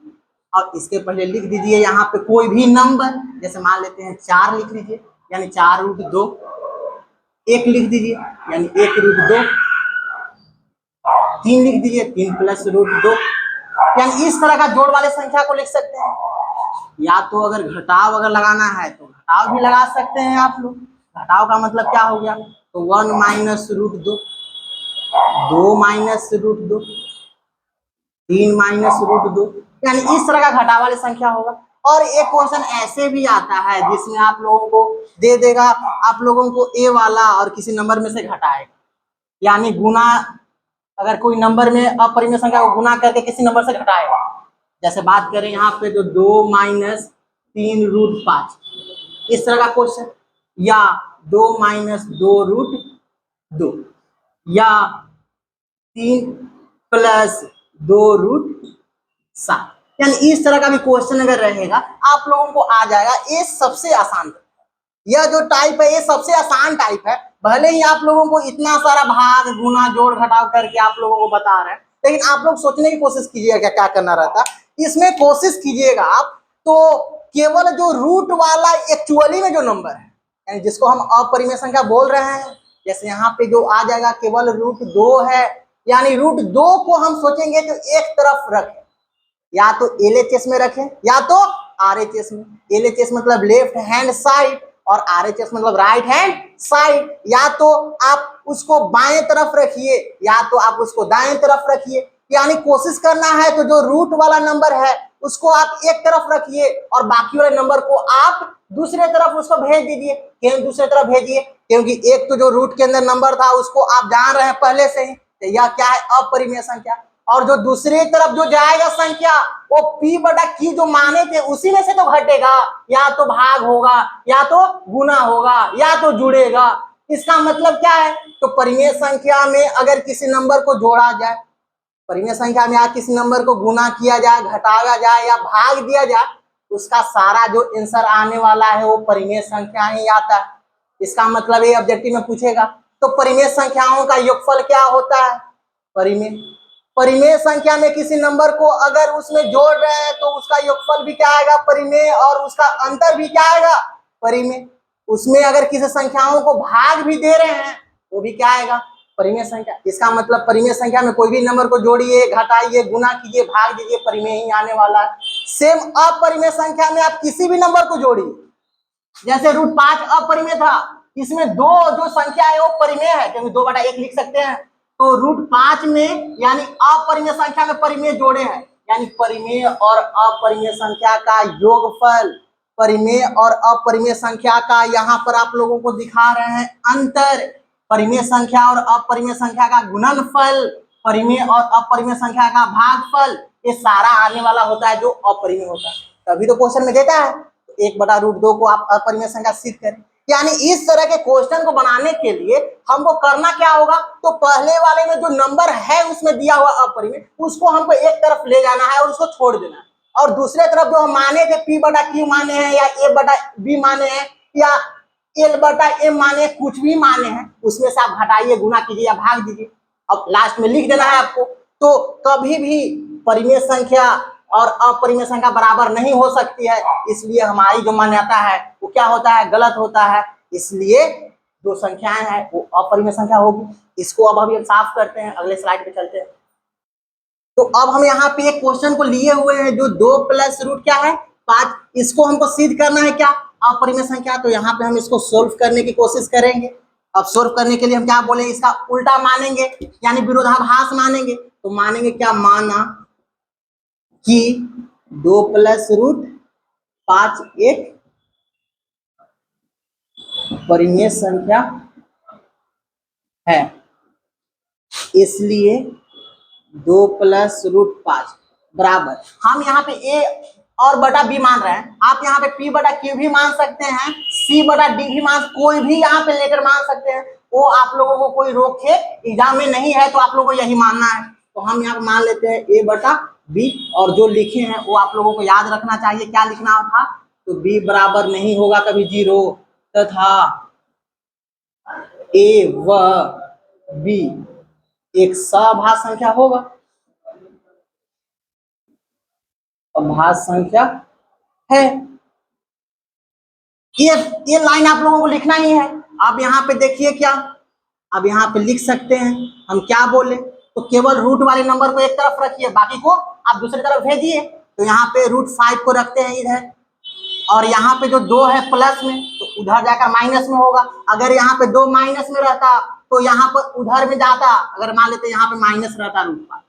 और इसके पहले लिख दीजिए यहाँ पे कोई भी नंबर, जैसे मान लेते हैं 4 लिख लीजिए, यानी 4√2। 1 लिख दीजिए यानी 1√2। 3 लिख दीजिए 3 + √2, यानी इस तरह का जोड़ वाले संख्या को लिख सकते हैं। या तो अगर घटाव अगर लगाना है तो घटाव भी लगा सकते हैं आप लोग। घटाव का मतलब क्या हो गया, तो 1 - √2, 2 - √2, 3 - √2, यानी इस तरह का घटाव वाली संख्या होगा। और एक क्वेश्चन ऐसे भी आता है जिसमें आप लोगों को दे देगा, आप लोगों को ए वाला और किसी नंबर में से घटाएगा, यानी गुना, अगर कोई नंबर में अपरिमेय संख्या को गुना करके किसी नंबर से घटाएगा। जैसे बात करें यहाँ पे तो 2 - 3√5, इस तरह का क्वेश्चन, या 2 - 2√2, या 3 + 2√7, यानी इस तरह का भी क्वेश्चन अगर रहेगा आप लोगों को आ जाएगा। ये सबसे आसान, यह जो टाइप है ये सबसे आसान टाइप है। भले ही आप लोगों को इतना सारा भाग गुना जोड़ घटाव करके आप लोगों को बता रहे हैं, लेकिन आप लोग सोचने की कोशिश कीजिएगा क्या करना रहता है इसमें। कोशिश कीजिएगा आप तो केवल जो रूट वाला एक्चुअली में जो नंबर है, यानी जिसको हम अपरिमेय संख्या बोल रहे हैं, जैसे यहाँ पे जो आ जाएगा केवल √2 है, यानी √2 को हम सोचेंगे तो एक तरफ रखें, या तो LHS में रखें या तो RHS में। LHS मतलब लेफ्ट हैंड साइड और RHS मतलब राइट हैंड साइड। या तो आप उसको बाएं तरफ रखिए या तो आप उसको दाएं तरफ रखिए, यानी कोशिश करना है तो जो रूट वाला नंबर है उसको आप एक तरफ रखिए और बाकी वाले नंबर को आप दूसरे तरफ उसको भेज दीजिए। क्यों दूसरे तरफ भेजिए, क्योंकि एक तो जो रूट के अंदर नंबर था उसको आप जान रहे हैं पहले से ही, तो यह क्या है, अपरिमेय संख्या। और जो दूसरी तरफ जो जाएगा संख्या वो P/Q जो माने थे उसी में से तो घटेगा, या तो भाग होगा या तो गुना होगा या तो जुड़ेगा। इसका मतलब क्या है, तो परिमेय संख्या में अगर किसी नंबर को जोड़ा जाए, परिमेय संख्या में किसी नंबर को गुना किया जाए, घटाया जाए या भाग दिया जाए, उसका सारा जो आंसर आने वाला है वो परिमेय संख्या ही आता है। इसका मतलब ये ऑब्जेक्टिव में पूछेगा तो परिमेय संख्याओं का योगफल क्या होता है, परिमेय संख्या में किसी नंबर को अगर उसमें जोड़ रहे हैं तो उसका योगफल भी क्या आएगा, परिमेय, और उसका अंतर भी क्या आएगा, परिमेय। उसमें अगर किसी संख्याओं को भाग भी दे रहे हैं वो भी क्या आएगा, परिमेय संख्या। इसका मतलब परिमेय संख्या में कोई भी नंबर को जोड़िए, घटाइए, गुना कीजिए, भाग दीजिए, परिमेय ही आने वाला है। सेम अपरिमेय संख्या में आप किसी भी नंबर को जोड़िए, जैसे √5 अपरिमेय था, इसमें दो जो संख्या है वो परिमेय है क्योंकि 2/1 लिख सकते हैं। तो √5 में यानी अपरिमेय संख्या में परिमेय जोड़े हैं, यानी परिमेय और अपरिमेय संख्या का योगफल, परिमेय और अपरिमेय संख्या का यहाँ पर आप लोगों को दिखा रहे हैं अंतर, परिमेय संख्या और अपरिमेय संख्या का गुणनफल, परिमेय और अपरिमेय संख्या का भागफल, ये सारा आने वाला होता है जो अपरिमेय होता है, तभी तो क्वेश्चन में देता है 1/√2 को आप अपरिमेय संख्या सिद्ध करें। यानी इस तरह के क्वेश्चन को बनाने के लिए हमको करना क्या होगा, तो पहले वाले में जो नंबर है उसमें दिया हुआ अपरिमेय, उसको हमको एक तरफ ले जाना है और उसको छोड़ देना है, और दूसरे तरफ जो हम माने थे P/Q माने हैं या A/B माने हैं या L/M माने, कुछ भी माने हैं, उसमें से आप घटाइए, गुना कीजिए या भाग दीजिए, अब लास्ट में लिख देना है आपको। तो कभी भी परिमेय संख्या और अपरिमेय संख्या बराबर नहीं हो सकती है, इसलिए हमारी जो मान्यता है वो क्या होता है, गलत होता है। इसलिए जो संख्याएं हैं वो अपरिमेय संख्या होगी। इसको अब हम साफ करते हैं, अगले स्लाइड पे चलते हैं। तो अब हम यहाँ पे एक क्वेश्चन को लिए हुए हैं जो 2 प्लस रूट क्या है 5, इसको हमको सिद्ध करना है क्या, अपरिमेय संख्या। तो यहाँ पे हम इसको सोल्व करने की कोशिश करेंगे। अब सोल्व करने के लिए हम क्या बोले, इसका उल्टा मानेंगे यानी विरोधाभास मानेंगे। तो मानेंगे क्या, माना कि 2 प्लस रूट 5 एक परिमेय संख्या है, इसलिए 2 प्लस रूट 5 बराबर, हम यहाँ पे ए और बटा बी मान रहे हैं, आप यहाँ पे P/Q भी मान सकते हैं, C/D भी मान, कोई भी यहाँ पे लेकर मान सकते हैं, वो आप लोगों को कोई रोक के एग्जाम में नहीं है, तो आप लोगों को यही मानना है। तो हम यहाँ पे मान लेते हैं A/B, और जो लिखे हैं वो आप लोगों को याद रखना चाहिए। क्या लिखना था, तो B बराबर नहीं होगा कभी 0 तथा A व B एक सभाज्य संख्या होगा, अभाज्य संख्या है। ये लाइन आप लोगों को लिखना ही है। अब यहाँ पे देखिए क्या, अब यहाँ पे लिख सकते हैं हम क्या बोले, तो केवल रूट वाले नंबर को एक तरफ रखिए, बाकी को आप दूसरी तरफ भेजिए। तो यहाँ पे √5 को रखते हैं इधर, और यहाँ पे जो 2 है प्लस में, तो उधर जाकर माइनस में होगा। अगर यहाँ पे 2 माइनस में रहता तो यहाँ पर उधर में जाता, अगर मान लेते यहाँ पे माइनस रहता √5,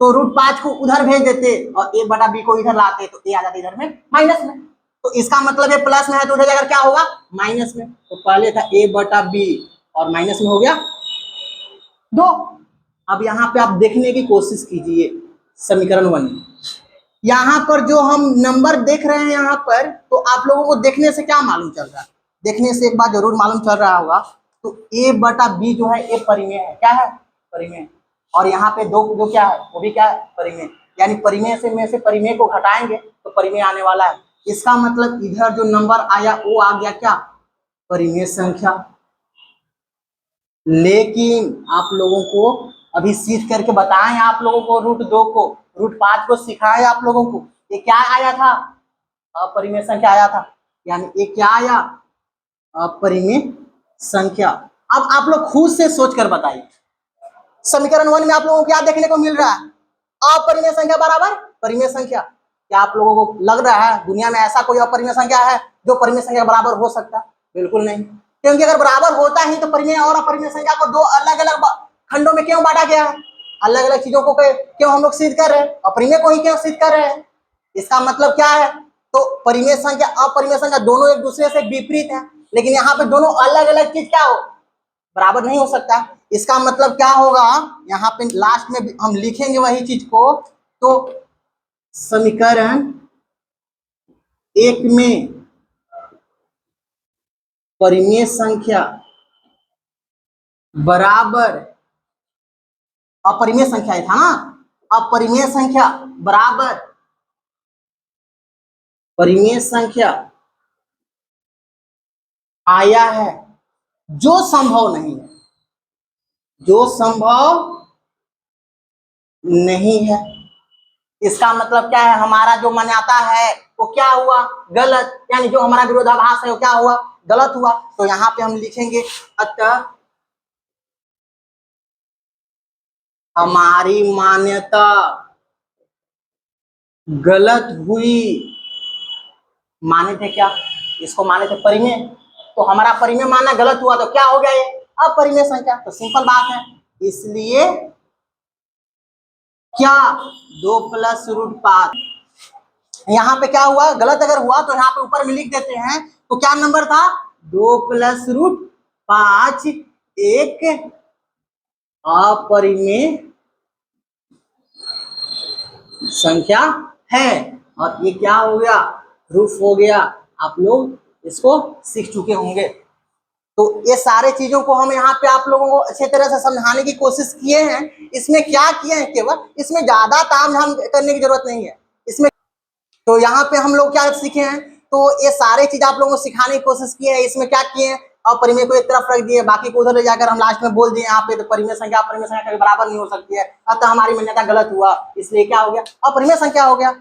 तो √5 को उधर भेज देते और A/B को इधर लाते, तो A आ जाता इधर में माइनस में। तो इसका मतलब ये प्लस में है तो उधर जाकर क्या होगा, माइनस में। तो पहले था A/B और माइनस में हो गया 2। अब यहाँ पे आप देखने की कोशिश कीजिए समीकरण 1 में, यहाँ पर जो हम नंबर देख रहे हैं यहाँ पर, तो आप लोगों को देखने से क्या मालूम चल रहा है, देखने से एक बात जरूर मालूम चल रहा होगा, तो A/B जो है ये परिमेय है, क्या है, परिमेय। और यहाँ पे 2 जो क्या है वो भी क्या है, परिमेय। यानी परिमेय से में से परिमेय को घटाएंगे तो परिमेय आने वाला है। इसका मतलब इधर जो नंबर आया वो आ गया क्या, परिमेय संख्या। लेकिन आप लोगों को अभी सीख करके बताएं, आप लोगों को √2 को √5 को सिखाएं आप लोगों को, ये क्या आया था, अपरिमेय संख्या आया था। यानी ये क्या आया, अपरिमेय संख्या। अब आप लोग खुद से सोच कर बताइए, समीकरण 1 में आप लोगों को क्या देखने को मिल रहा है, अपरिमेय संख्या बराबर परिमेय संख्या। क्या आप लोगों को लग रहा है दुनिया में ऐसा कोई अपरिमेय संख्या है जो परिमेय संख्या बराबर हो सकता है, बिल्कुल नहीं। क्योंकि अगर बराबर होता ही तो परिमेय और अपरिमेय संख्या को 2 अलग अलग खंडों में क्यों बांटा गया है, अलग अलग चीजों को क्यों हम लोग सिद्ध कर रहे हैं, अपरिमेय को ही क्यों सिद्ध कर रहे हैं। इसका मतलब क्या है, तो परिमेय संख्या अपरिमेय संख्या दोनों एक दूसरे से विपरीत है, लेकिन यहाँ पे दोनों अलग अलग चीज क्या हो, बराबर नहीं हो सकता। इसका मतलब क्या होगा, यहाँ पे लास्ट में हम लिखेंगे वही चीज को, तो समीकरण 1 में परिमेय संख्या बराबर अपरिमेय संख्या था ना, अपरिमेय संख्या बराबर परिमेय संख्या आया है जो संभव नहीं है, जो संभव नहीं है। इसका मतलब क्या है, हमारा जो मान्यता है वो क्या हुआ, गलत। यानी जो हमारा विरोधाभास है वो क्या हुआ, गलत हुआ। तो यहाँ पे हम लिखेंगे अतः हमारी मान्यता गलत हुई। माने थे क्या, इसको माने थे परिमेय, तो हमारा परिमेय मानना गलत हुआ, तो क्या हो गया ये अपरिमेय संख्या। तो सिंपल बात है, इसलिए क्या 2 प्लस √5, यहाँ पे क्या हुआ, गलत अगर हुआ तो यहाँ पे ऊपर में लिख देते हैं। तो क्या नंबर था, 2 प्लस √5 एक अपरिमेय संख्या है। और ये क्या हो गया, प्रूफ हो गया। आप लोग इसको सीख चुके होंगे। तो ये सारे चीजों को हम यहाँ पे आप लोगों को अच्छे तरह से समझाने की कोशिश किए हैं। इसमें क्या किए हैं, केवल इसमें ज्यादा तामझाम करने की जरूरत नहीं है इसमें। तो यहाँ पे हम लोग क्या सीखे हैं, तो ये सारे चीज आप लोगों को सिखाने की कोशिश की है। इसमें क्या किए हैं, और परिमेय को एक तरफ रख दिए, बाकी को उधर ले जाकर हम लास्ट में बोल दिए यहाँ पे तो परिमेय संख्या कभी बराबर नहीं हो सकती है, अतः हमारी मान्यता गलत हुआ, इसलिए क्या हो गया, अपरिमेय संख्या हो गया।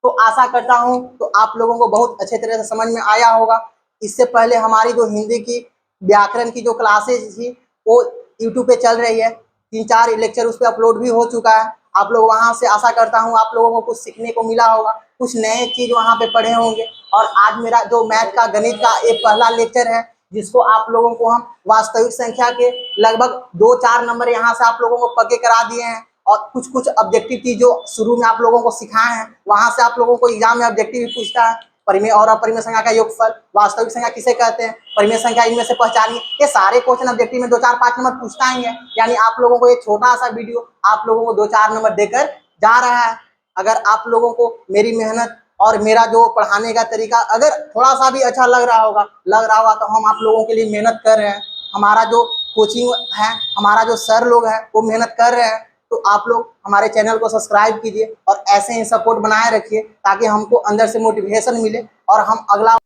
तो आशा करता हूँ तो आप लोगों को बहुत अच्छे तरह से समझ में आया होगा। इससे पहले हमारी जो हिंदी की व्याकरण की जो क्लासेज थी वो यूट्यूब पे चल रही है, 3-4 लेक्चर उस पर अपलोड भी हो चुका है। आप लोग वहां से, आशा करता हूँ आप लोगों को कुछ सीखने को मिला होगा, कुछ नए चीज वहां पे पढ़े होंगे। और आज मेरा जो मैथ का गणित का एक पहला लेक्चर है, जिसको आप लोगों को हम वास्तविक संख्या के लगभग 2-4 नंबर यहाँ से आप लोगों को पक्के करा दिए हैं। और कुछ कुछ ऑब्जेक्टिव चीज जो शुरू में आप लोगों को सिखाए हैं, वहां से आप लोगों को एग्जाम में ऑब्जेक्टिव भी पूछता है, परिमेय और अपरिमेय संख्या का योगफल, वास्तविक संख्या किसे कहते हैं, परिमेय संख्या इनमें से पहचानिए। ये सारे क्वेश्चन ऑब्जेक्टिव में 2-4-5 नंबर पूछता ही है। यानी आप लोगों को एक छोटा सा वीडियो आप लोगों को 2-4 नंबर देकर जा रहा है। अगर आप लोगों को मेरी मेहनत और मेरा जो पढ़ाने का तरीका अगर थोड़ा सा भी अच्छा लग रहा होगा तो हम आप लोगों के लिए मेहनत कर रहे हैं। हमारा जो कोचिंग है, हमारा जो सर लोग हैं वो मेहनत कर रहे हैं। तो आप लोग हमारे चैनल को सब्सक्राइब कीजिए और ऐसे ही सपोर्ट बनाए रखिए, ताकि हमको अंदर से मोटिवेशन मिले और हम अगला,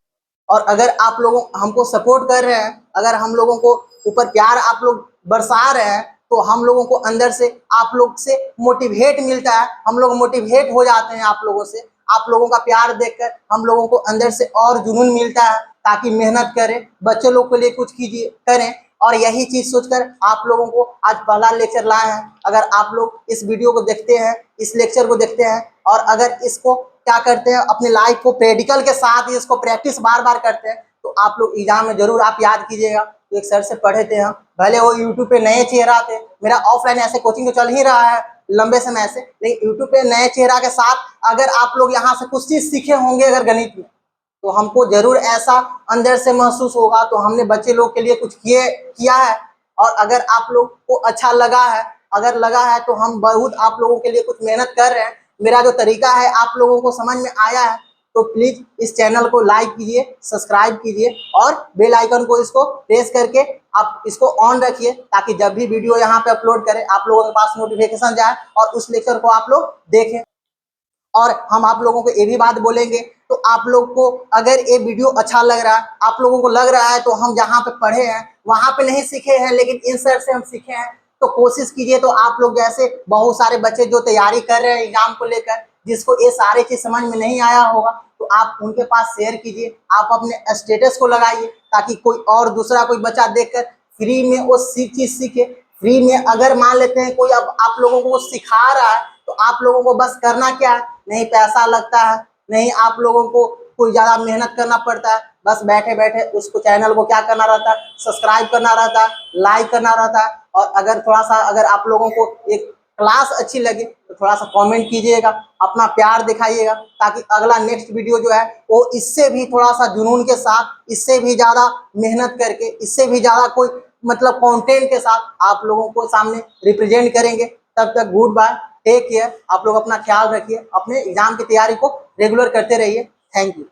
और अगर आप लोग हमको सपोर्ट कर रहे हैं, अगर हम लोगों को ऊपर प्यार आप लोग बरसा रहे हैं, तो हम लोगों को अंदर से आप लोग से मोटिवेट मिलता है, हम लोग मोटिवेट हो जाते हैं आप लोगों से। आप लोगों का प्यार देखकर हम लोगों को अंदर से और जुनून मिलता है, ताकि मेहनत करें, बच्चे लोग के लिए कुछ कीजिए करें। और यही चीज सोचकर आप लोगों को आज पहला लेक्चर लाए हैं। अगर आप लोग इस वीडियो को देखते हैं, इस लेक्चर को देखते हैं, और अगर इसको क्या करते हैं, अपने लाइफ को प्रैक्टिकल के साथ इसको प्रैक्टिस बार बार करते हैं, तो आप लोग एग्जाम में जरूर आप याद कीजिएगा। तो एक सर से पढ़े थे हम, भले वो यूट्यूब पे नए चेहरा थे, मेरा ऑफलाइन ऐसे कोचिंग तो चल ही रहा है लंबे समय से, लेकिन यूट्यूब पे नए चेहरा के साथ अगर आप लोग यहाँ से कुछ चीज सीखे होंगे अगर गणित में, तो हमको जरूर ऐसा अंदर से महसूस होगा तो हमने बच्चे लोग के लिए कुछ किया है। और अगर आप लोग को अच्छा लगा है, अगर लगा है तो हम बहुत आप लोगों के लिए कुछ मेहनत कर रहे हैं। मेरा जो तरीका है आप लोगों को समझ में आया है, तो प्लीज इस चैनल को लाइक कीजिए, सब्सक्राइब कीजिए और बेल आइकन को इसको प्रेस करके आप इसको ऑन रखिए, ताकि जब भी वीडियो यहाँ पे अपलोड करें आप लोगों के पास नोटिफिकेशन जाए और उस लेक्चर को आप लोग देखें। और हम आप लोगों को ये भी बात बोलेंगे, तो आप लोग को अगर ये वीडियो अच्छा लग रहा है, आप लोगों को लग रहा है तो हम जहाँ पे पढ़े हैं वहाँ पे नहीं सीखे हैं, लेकिन इन सर से हम सीखे हैं, तो कोशिश कीजिए। तो आप लोग जैसे बहुत सारे बच्चे जो तैयारी कर रहे हैं एग्जाम को लेकर, जिसको ये सारे चीज समझ में नहीं आया होगा, तो आप उनके पास शेयर कीजिए, आप अपने स्टेटस को लगाइए, ताकि कोई और दूसरा कोई बच्चा देखकर फ्री में वो चीज सीखे। फ्री में अगर मान लेते हैं कोई अब आप लोगों को सिखा रहा है, तो आप लोगों को बस करना क्या है, नहीं पैसा लगता है, नहीं आप लोगों को कोई ज्यादा मेहनत करना पड़ता है, बस बैठे बैठे उसको चैनल को क्या करना रहता है, सब्सक्राइब करना रहता है, लाइक करना रहता है। और अगर थोड़ा सा अगर आप लोगों को एक क्लास अच्छी लगे तो थोड़ा सा कमेंट कीजिएगा, अपना प्यार दिखाइएगा, ताकि अगला नेक्स्ट वीडियो जो है वो इससे भी थोड़ा सा जुनून के साथ, इससे भी ज्यादा मेहनत करके, इससे भी ज्यादा कोई मतलब कंटेंट के साथ आप लोगों को सामने रिप्रेजेंट करेंगे। तब तक गुड बाय, टेक केयर, आप लोग अपना ख्याल रखिए, अपने एग्जाम की तैयारी को रेगुलर करते रहिए। Thank you.